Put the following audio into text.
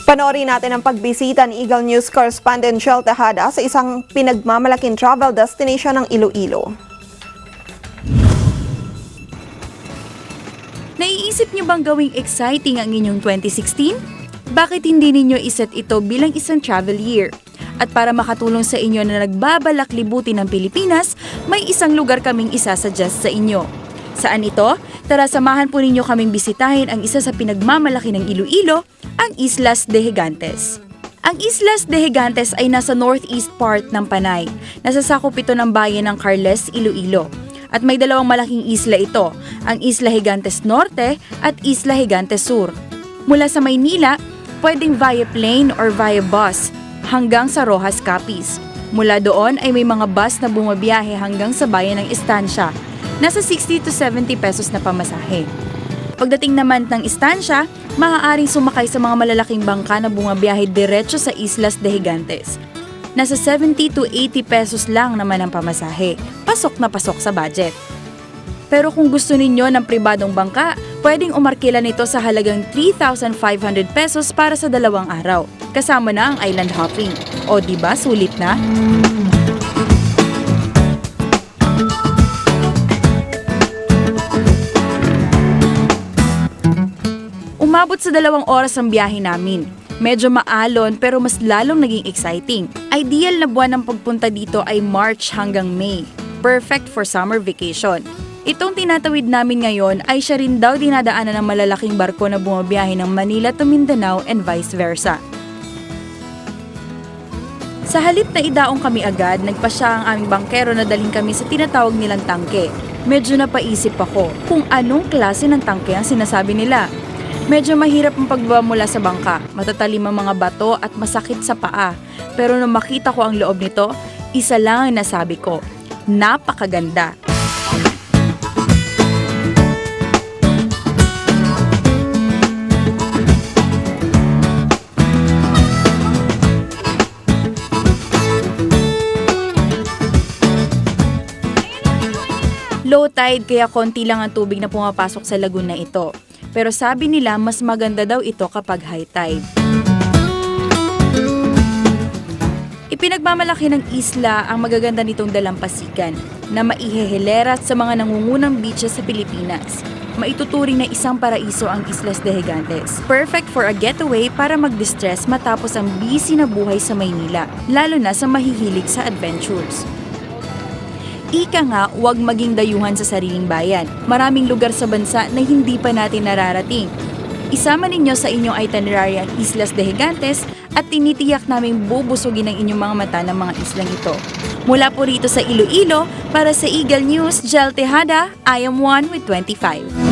Panoorin natin ang pagbisita ni Eagle News correspondent Shel Tejada sa isang pinagmamalaking travel destination ng Iloilo. Naiisip niyo bang gawing exciting ang inyong 2016? Bakit hindi ninyo iset ito bilang isang travel year? At para makatulong sa inyo na nagbabalak libutin ng Pilipinas, may isang lugar kaming isasuggest sa inyo. Saan ito? Tara samahan po ninyo kaming bisitahin ang isa sa pinagmamalaki ng Iloilo, ang Islas de Gigantes. Ang Islas de Gigantes ay nasa northeast part ng Panay. Nasasakop ito ng bayan ng Carles, Iloilo. At may dalawang malaking isla ito, ang Isla Gigantes Norte at Isla Gigantes Sur. Mula sa Maynila, pwedeng via plane or via bus hanggang sa Rojas, Capiz. Mula doon ay may mga bus na bumabiyahe hanggang sa bayan ng Estancia. Nasa 60 to 70 pesos na pamasahe. Pagdating naman ng Estancia, maaaring sumakay sa mga malalaking bangka na bumabiyahe diretso sa Islas de Gigantes. Nasa 70 to 80 pesos lang naman ang pamasahe. Pasok na pasok sa budget. Pero kung gusto ninyo ng pribadong bangka, pwedeng umarkila nito sa halagang 3,500 pesos para sa 2 araw. Kasama na ang island hopping. O diba, sulit na? Umabot sa 2 oras ang biyahe namin. Medyo maalon pero mas lalong naging exciting. Ideal na buwan ng pagpunta dito ay March hanggang May. Perfect for summer vacation. Itong tinatawid namin ngayon ay siya rin daw dinadaanan ng malalaking barko na bumabiyahe ng Manila to Mindanao and vice versa. Sa halip na idaong kami agad, nagpa siya ang aming bangkero na daling kami sa tinatawag nilang tangke. Medyo napaisip ako kung anong klase ng tangke ang sinasabi nila. Medyo mahirap ang pagbaba mula sa bangka, matatalim ang mga bato at masakit sa paa. Pero nung makita ko ang loob nito, isa lang ang nasabi ko, napakaganda. Low tide kaya konti lang ang tubig na pumapasok sa lagoon na ito. Pero sabi nila mas maganda daw ito kapag high tide. Ipinagmamalaki ng isla ang magaganda nitong dalampasigan na maihehilera sa mga nangungunang beaches sa Pilipinas. Maituturing na isang paraiso ang Islas de Gigantes. Perfect for a getaway para mag-distress matapos ang busy na buhay sa Maynila, lalo na sa mahihilig sa adventures. Ika nga, huwag maging dayuhan sa sariling bayan. Maraming lugar sa bansa na hindi pa natin nararating. Isama ninyo sa inyong itinerary ang Islas de Gigantes at tinitiyak naming bubusugin ang inyong mga mata ng mga islang ito. Mula po rito sa Iloilo, para sa Eagle News, Shel Tejada, I am one with 25.